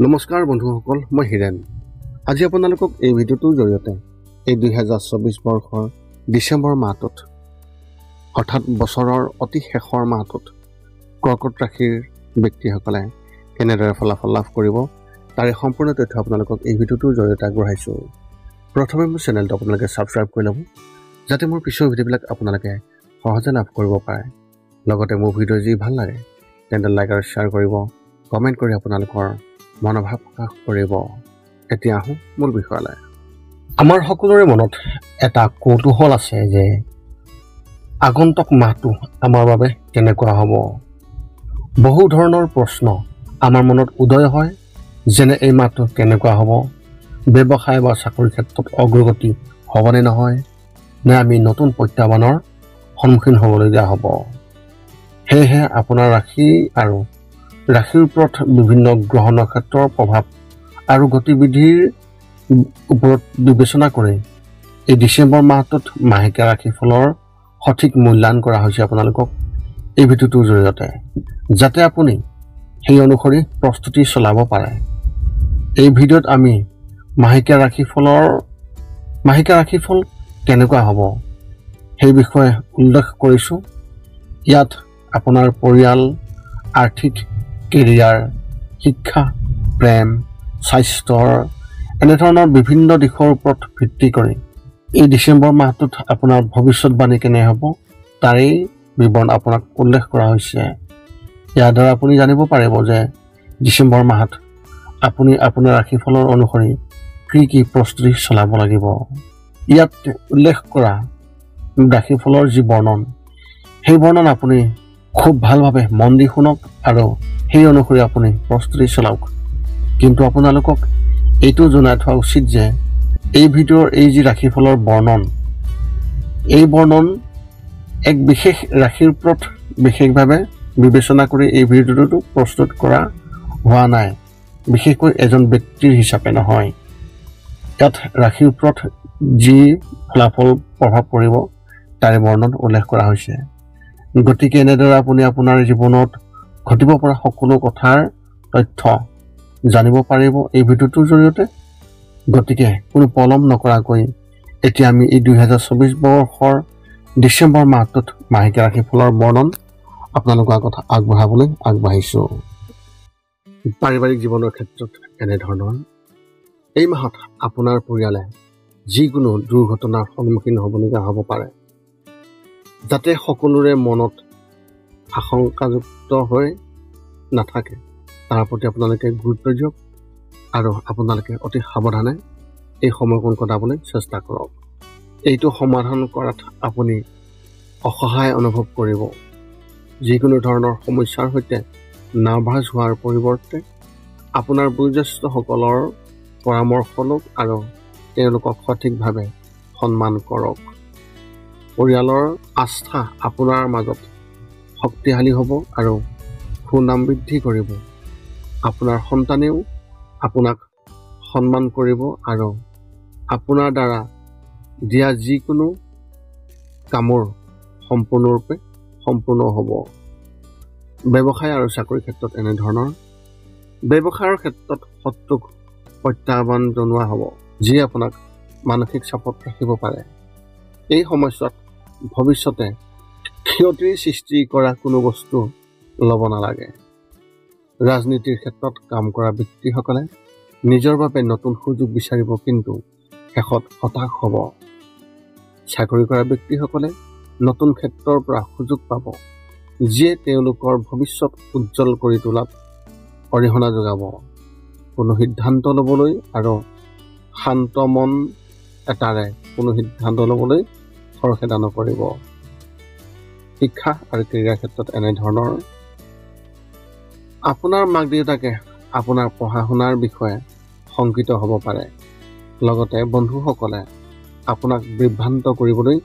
নমস্কাৰ বন্ধুসকল, মই হিৰেন। আজি আপোনালোকক এই ভিডিঅ'টোৰ জৰিয়তে এই 2024 বৰ্ষৰ ডিচেম্বৰ মাহটোত অৰ্থাৎ বছৰৰ অতি শেষৰ মাহটোত কৰ্কট ৰাশিৰ ব্যক্তিসকলে কেনেদৰে ফলাফল লাভ কৰিব তাৰে সম্পূৰ্ণ তথ্য আপোনালোকক এই ভিডিঅ'টোৰ জৰিয়তে আগবঢ়াইছোঁ। প্ৰথমে মোৰ চেনেলটো আপোনালোকে ছাবস্ক্ৰাইব কৰি ল'ব, যাতে মোৰ পিছৰ ভিডিঅ'বিলাক আপোনালোকে সহজে লাভ কৰিব পাৰে। লগতে মোৰ ভিডিঅ' যি ভাল লাগে তেন্তে লাইক আৰু শ্বেয়াৰ কৰিব, কমেণ্ট কৰি আপোনালোকৰ মনোভাৱ প্ৰকাশ কৰিব। এতিয়া আহোঁ মূল বিষয়লৈ। আমাৰ সকলোৰে মনত এটা কৌতূহল আছে যে আগন্তুক মাহটো আমাৰ বাবে কেনেকুৱা হ'ব। বহু ধৰণৰ প্ৰশ্ন আমাৰ মনত উদয় হয়, যেনে এই মাহটো কেনেকুৱা হ'ব, ব্যৱসায় বা চাকৰিৰ ক্ষেত্ৰত অগ্ৰগতি হ'বনে নহয়, নে আমি নতুন প্ৰত্যাহ্বানৰ সন্মুখীন হ'বলগীয়া হ'ব। সেয়েহে আপোনাৰ ৰাশি আৰু ৰাশিৰ ওপৰত বিভিন্ন গ্ৰহ নক্ষত্ৰৰ প্ৰভাৱ আৰু গতিবিধিৰ ওপৰত বিবেচনা কৰি এই ডিচেম্বৰ মাহটোত মাহেকীয়া ৰাশিফলৰ সঠিক মূল্যায়ন কৰা হৈছে আপোনালোকক এই ভিডিঅ'টোৰ জৰিয়তে, যাতে আপুনি সেই অনুসৰি প্ৰস্তুতি চলাব পাৰে। এই ভিডিঅ'ত আমি মাহেকীয়া ৰাশিফল কেনেকুৱা হ'ব সেই বিষয়ে উল্লেখ কৰিছোঁ। ইয়াত আপোনাৰ পৰিয়াল, আৰ্থিক, কেৰিয়াৰ, শিক্ষা, প্ৰেম, স্বাস্থ্যৰ এনেধৰণৰ বিভিন্ন দিশৰ ওপৰত ভিত্তি কৰি এই ডিচেম্বৰ মাহটোত আপোনাৰ ভৱিষ্যতবাণী কেনে হ'ব তাৰেই বিৱৰণ আপোনাক উল্লেখ কৰা হৈছে। ইয়াৰ দ্বাৰা আপুনি জানিব পাৰিব যে ডিচেম্বৰ মাহত আপুনি আপোনাৰ ৰাশিফলৰ অনুসৰি কি প্ৰস্তুতি চলাব লাগিব। ইয়াত উল্লেখ কৰা ৰাশিফলৰ যি বৰ্ণন, সেই বৰ্ণন আপুনি খুব ভালভাৱে মন দি শুনক আৰু সেই অনুসৰি আপুনি প্ৰস্তুতি চলাওক। কিন্তু আপোনালোকক এইটো জনাই থোৱা উচিত যে এই ভিডিঅ'ৰ এই যি ৰাশিফলৰ বৰ্ণন, এই বৰ্ণন এক বিশেষ ৰাশিৰ ওপৰত বিশেষভাৱে বিবেচনা কৰি এই ভিডিঅ'টো প্ৰস্তুত কৰা হোৱা নাই, বিশেষকৈ এজন ব্যক্তিৰ হিচাপে নহয়। ইয়াত ৰাশিৰ ওপৰত যি ফলাফল প্ৰভাৱ পৰিব তাৰে বৰ্ণন উল্লেখ কৰা হৈছে। গতিকে এনেদৰে আপুনি আপোনাৰ জীৱনত ঘটিব পৰা সকলো কথাৰ তথ্য জানিব পাৰিব এই ভিডিঅ'টোৰ জৰিয়তে। গতিকে কোনো পলম নকৰাকৈ এতিয়া আমি এই 2024 বৰ্ষৰ ডিচেম্বৰ মাহটোত মাহেকীয়া ৰাশিফলৰ বৰ্ণন আপোনালোকৰ আগত আগবঢ়াবলৈ আগবাঢ়িছোঁ। পাৰিবাৰিক জীৱনৰ ক্ষেত্ৰত এনেধৰণৰ এই মাহত আপোনাৰ পৰিয়ালে যিকোনো দুৰ্ঘটনাৰ সন্মুখীন হ'বলগীয়া হ'ব পাৰে, যাতে সকলোৰে মনত আশংকাযুক্ত হৈ নাথাকে তাৰ প্ৰতি আপোনালোকে গুৰুত্ব দিয়ক আৰু আপোনালোকে অতি সাৱধানে এই সময়কণ কটাবলৈ চেষ্টা কৰক। এইটো সমাধান কৰাত আপুনি অসহায় অনুভৱ কৰিব। যিকোনো ধৰণৰ সমস্যাৰ সৈতে নাৰ্ভাছ হোৱাৰ পৰিৱৰ্তে আপোনাৰ বয়োজ্যেষ্ঠসকলৰ পৰামৰ্শ লওক আৰু তেওঁলোকক সঠিকভাৱে সন্মান কৰক। পৰিয়ালৰ আস্থা আপোনাৰ মাজত শক্তিশালী হ'ব আৰু সুনাম বৃদ্ধি কৰিব। আপোনাৰ সন্তানেও আপোনাক সন্মান কৰিব আৰু আপোনাৰ দ্বাৰা দিয়া যিকোনো কামৰ সম্পূৰ্ণৰূপে সম্পূৰ্ণ হ'ব। ব্যৱসায় আৰু চাকৰিৰ ক্ষেত্ৰত এনেধৰণৰ ব্যৱসায়ৰ ক্ষেত্ৰত শত্ৰুক প্ৰত্যাহ্বান জনোৱা হ'ব, যিয়ে আপোনাক মানসিক চাপত ৰাখিব পাৰে। এই সময়ছোৱাত ভৱিষ্যতে ক্ষতিৰ সৃষ্টি কৰা কোনো বস্তু ল'ব নালাগে। ৰাজনীতিৰ ক্ষেত্ৰত কাম কৰা ব্যক্তিসকলে নিজৰ বাবে নতুন সুযোগ বিচাৰিব, কিন্তু শেষত হতাশ হ'ব। চাকৰি কৰা ব্যক্তিসকলে নতুন ক্ষেত্ৰৰ পৰা সুযোগ পাব, যিয়ে তেওঁলোকৰ ভৱিষ্যত উজ্জ্বল কৰি তোলাত অৰিহণা যোগাব। কোনো সিদ্ধান্ত ল'বলৈ আৰু শান্ত মন এটাৰে কোনো সিদ্ধান্ত ল'বলৈ খৰখেদা নকৰিব। শিক্ষা আৰু কেৰিয়াৰ ক্ষেত্ৰত এনেধৰণৰ আপোনাৰ মাক দেউতাকে আপোনাৰ পঢ়া শুনাৰ বিষয়ে শংকিত হ'ব পাৰে। লগতে বন্ধুসকলে আপোনাক বিভ্ৰান্ত কৰিবলৈ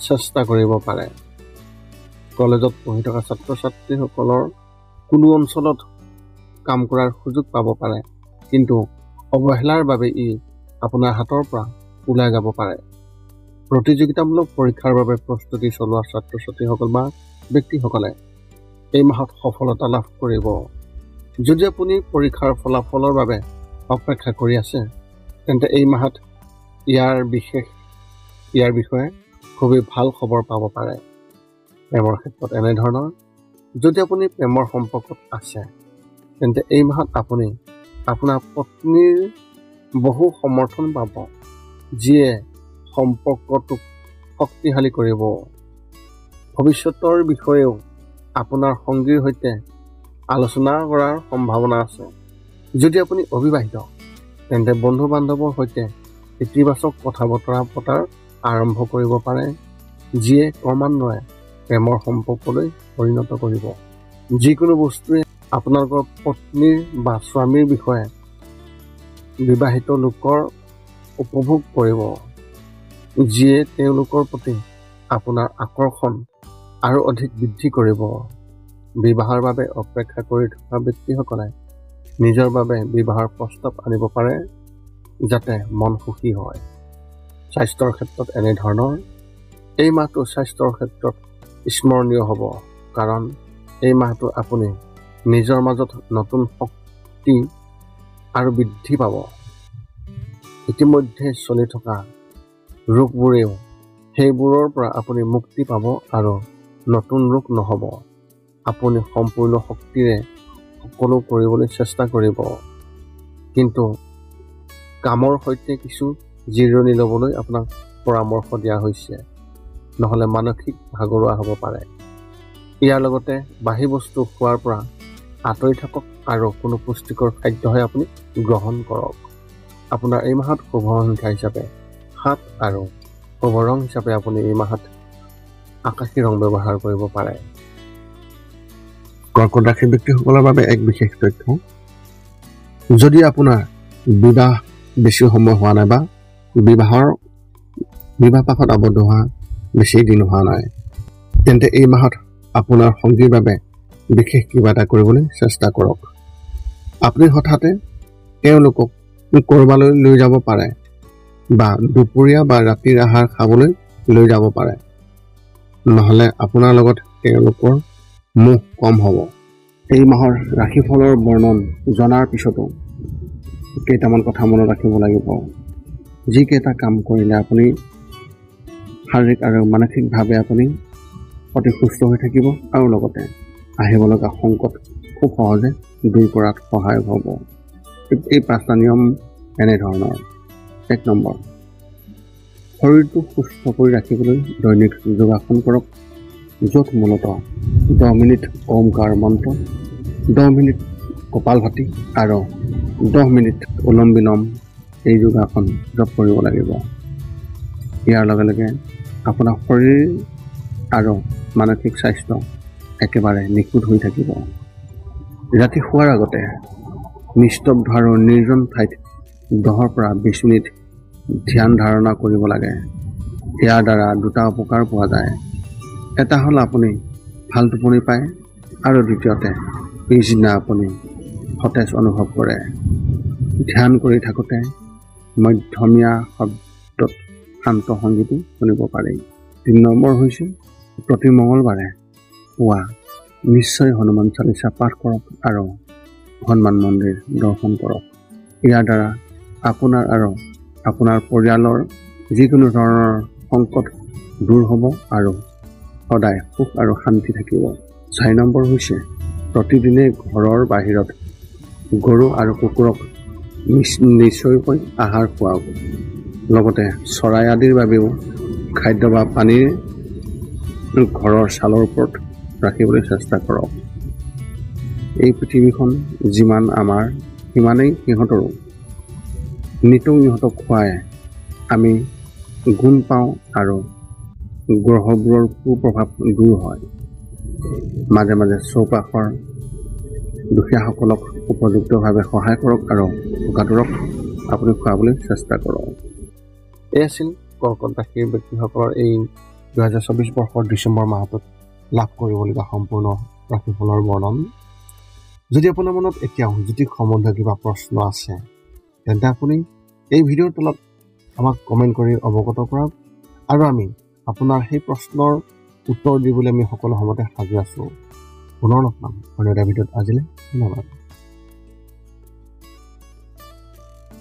চেষ্টা কৰিব পাৰে। কলেজত পঢ়ি থকা ছাত্ৰ ছাত্ৰীসকলৰ কোনো অঞ্চলত কাম কৰাৰ সুযোগ পাব পাৰে, কিন্তু অৱহেলাৰ বাবে ই আপোনাৰ হাতৰ পৰা ওলাই যাব পাৰে। প্ৰতিযোগিতামূলক পৰীক্ষাৰ বাবে প্ৰস্তুতি চলোৱা ছাত্ৰ ছাত্ৰীসকল বা ব্যক্তিসকলে এই মাহত সফলতা লাভ কৰিব। যদি আপুনি পৰীক্ষাৰ ফলাফলৰ বাবে অপেক্ষা কৰি আছে তেন্তে এই মাহত ইয়াৰ বিষয়ে খুবেই ভাল খবৰ পাব পাৰে। প্ৰেমৰ ক্ষেত্ৰত এনেধৰণৰ, যদি আপুনি প্ৰেমৰ সম্পৰ্কত আছে তেন্তে এই মাহত আপুনি আপোনাৰ পত্নীৰ বহু সমৰ্থন পাব, যিয়ে সম্পৰ্কটোক শক্তিশালী কৰিব। ভৱিষ্যতৰ বিষয়েও আপোনাৰ সংগীৰ সৈতে আলোচনা কৰাৰ সম্ভাৱনা আছে। যদি আপুনি অবিবাহিত তেন্তে বন্ধু বান্ধৱৰ সৈতে ইতিবাচক কথা বতৰা পতাৰ আৰম্ভ কৰিব পাৰে, যিয়ে ক্ৰমান্বয়ে প্ৰেমৰ সম্পৰ্কলৈ পৰিণত কৰিব। যিকোনো বস্তুৱে আপোনালোকৰ পত্নীৰ বা স্বামীৰ বিষয়ে বিবাহিত লোকৰ উপভোগ কৰিব, যিয়ে তেওঁলোকৰ প্ৰতি আপোনাৰ আকৰ্ষণ আৰু অধিক বৃদ্ধি কৰিব। বিবাহৰ বাবে অপেক্ষা কৰি থকা ব্যক্তিসকলে নিজৰ বাবে বিবাহৰ প্ৰস্তাৱ আনিব পাৰে, যাতে মন সুখী হয়। স্বাস্থ্যৰ ক্ষেত্ৰত এনেধৰণৰ, এই মাহটো স্বাস্থ্যৰ ক্ষেত্ৰত স্মৰণীয় হ'ব, কাৰণ এই মাহটো আপুনি নিজৰ মাজত নতুন শক্তি আৰু বৃদ্ধি পাব। ইতিমধ্যে চলি থকা ৰোগবোৰেও সেইবোৰৰ পৰা আপুনি মুক্তি পাব আৰু নতুন ৰোগ নহ'ব। আপুনি সম্পূৰ্ণ শক্তিৰে সকলো কৰিবলৈ চেষ্টা কৰিব, কিন্তু কামৰ সৈতে কিছু জিৰণি ল'বলৈ আপোনাক পৰামৰ্শ দিয়া হৈছে, নহ'লে মানসিক ভাগৰুৱা হ'ব পাৰে। ইয়াৰ লগতে বাঢ়ি বস্তু খোৱাৰ পৰা আঁতৰি থাকক আৰু কোনো পুষ্টিকৰ খাদ্যহে আপুনি গ্ৰহণ কৰক। আপোনাৰ এই মাহত শুভ সংখ্যা হিচাপে 7 আৰু শুভ ৰং হিচাপে আপুনি এই মাহত আকাশী ৰং ব্যৱহাৰ কৰিব পাৰে। কৰ্কট ৰাশিৰ ব্যক্তিসকলৰ বাবে এক বিশেষ তথ্য, যদি আপোনাৰ বিবাহ বেছি সময় হোৱা নাই বা বিবাহ পাশত আবদ্ধ হোৱা বেছি দিন হোৱা নাই, তেন্তে এই মাহত আপোনাৰ সংগীৰ বাবে বিশেষ কিবা এটা কৰিবলৈ চেষ্টা কৰক। আপুনি হঠাতে তেওঁলোকক ক'ৰবালৈ লৈ যাব পাৰে বা দুপৰীয়া বা ৰাতিৰ আহাৰ খাবলৈ লৈ যাব পাৰে, নহ'লে আপোনাৰ লগত তেওঁলোকৰ মোহ কম হ'ব। এই মাহৰ ৰাশিফলৰ বৰ্ণন জনাৰ পিছতো কেইটামান কথা মনত ৰাখিব লাগিব। যিকেইটা কাম কৰিলে আপুনি শাৰীৰিক আৰু মানসিকভাৱে আপুনি অতি সুস্থ হৈ থাকিব আৰু লগতে আহিব লগা সংকট খুব সহজে দূৰ কৰাত সহায়ক হ'ব। এই 5টা নিয়ম এনেধৰণৰ। 1 নম্বৰ, শৰীৰটো সুস্থ কৰি ৰাখিবলৈ দৈনিক যোগাসন কৰক, য'ত মূলতঃ 10 মিনিট ওমকাৰ মন্ত্ৰ, 10 মিনিট কপালভাতি আৰু 10 মিনিট অনুলোম বিলোম এই যোগাসন জপ কৰিব লাগিব। ইয়াৰ লগে লগে আপোনাৰ শৰীৰ আৰু মানসিক স্বাস্থ্য একেবাৰে নিখুঁত হৈ থাকিব। ৰাতি শোৱাৰ আগতে নিস্তব্ধ আৰু নিৰ্জন ঠাইত 10 পৰা 20 মিনিট ধ্যান ধাৰণা কৰিব লাগে। ইয়াৰ দ্বাৰা 2টা উপকাৰ পোৱা যায়। এটা হ'ল আপুনি ভাল টোপনি পায় আৰু দ্বিতীয়তে পিছদিনা আপুনি সতেজ অনুভৱ কৰে। ধ্যান কৰি থাকোঁতে মধ্যমীয়া শব্দত শান্ত সংগীতো শুনিব পাৰি। 3 নম্বৰ হৈছে, প্ৰতি মঙলবাৰে পুৱা নিশ্চয় হনুমান চালিচা পাঠ কৰক আৰু হনুমান মন্দিৰ দৰ্শন কৰক। ইয়াৰ দ্বাৰা আপোনাৰ আৰু আপোনাৰ পৰিয়ালৰ যিকোনো ধৰণৰ সংকট দূৰ হ'ব আৰু সদায় সুখ আৰু শান্তি থাকিব। 4 নম্বৰ হৈছে, প্ৰতিদিনে ঘৰৰ বাহিৰত গৰু আৰু কুকুৰক নিশ্চয়কৈ আহাৰ খুৱাওক। লগতে চৰাই আদিৰ বাবেও খাদ্য বা পানীৰ ঘৰৰ ছালৰ ওপৰত ৰাখিবলৈ চেষ্টা কৰক। এই পৃথিৱীখন যিমান আমাৰ সিমানেই সিহঁতৰো। নিতৌ ইহঁতক খুৱাই আমি গুণ পাওঁ আৰু গ্ৰহবোৰৰ কুপ্ৰভাৱ দূৰ হয়। মাজে মাজে চৌপাশৰ দুখীয়াসকলক উপযুক্তভাৱে সহায় কৰক আৰু ভোকাতুৰক আপুনি খুৱাবলৈ চেষ্টা কৰক। এই আছিল কৰ্কট ৰাশিৰ ব্যক্তিসকলৰ এই 2024 বৰ্ষৰ ডিচেম্বৰ মাহটোত লাভ কৰিবলগীয়া সম্পূৰ্ণ ৰাশিফলৰ বৰ্ণন। যদি আপোনাৰ মনত এতিয়াও জ্যোতিষ সম্বন্ধীয় কিবা প্ৰশ্ন আছে তেন্তে আপুনি এই ভিডিঅ'ৰ তলত আমাক কমেণ্ট কৰি অৱগত কৰক আৰু আমি আপোনাৰ সেই প্ৰশ্নৰ উত্তৰ দিবলৈ আমি সকলো সময়তে সাজু আছোঁ। পুনৰ লগ পাম অন্য এটা ভিডিঅ'ত। আজিলৈ ধন্যবাদ।